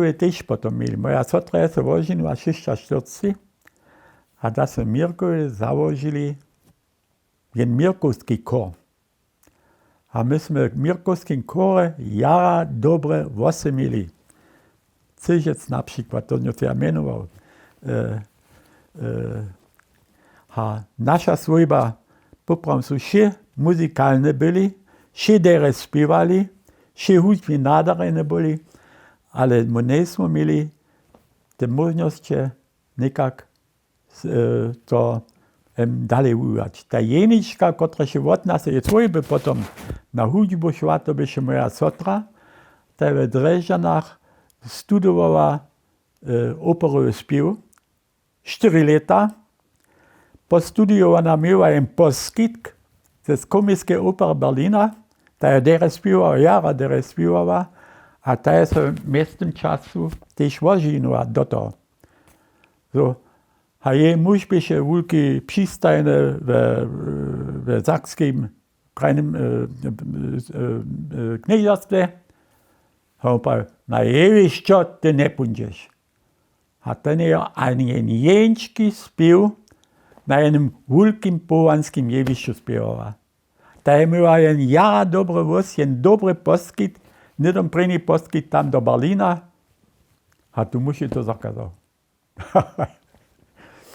Też potom mieli. Moja sotra se oženila 46 a da se Mirkovi założyli jeden Mirkovski kor. A my sme v Mirkovskim kore jara dobre vose mieli. Cyžec například, to se ja menoval. A nasza svojba, popravim, sú vše muzikálne byli, vše dere spívali, vše hudby nadarene byli, ale my nejsmo mieli te možnosti nekak to dalej ująć. Ta jenička, która się od nas je svojby potom na hudbu šła, to byše moja sotra, ta v Drežanách studovala operový zpěv 4 leta. Po studiu ona měla jen poskytk ze Komiské opery Berlína, ta je dere zpívala, jara dere zpívala, a ta je se v městním času tež oženila do toho. So, a jej muž byše velký přístajný v Sakském krajním kniežatstve. A on povedal, na jevišťo ty nepůjdeš. A ten je ani jen jenčký zpěv na jednom velkým pohanským jevišťu zpěvala. Ta je měla jen jara dobrý voz, jen dobrý poskyt, nedom první poskyt tam do Berlína. A tu muž je to zakázal.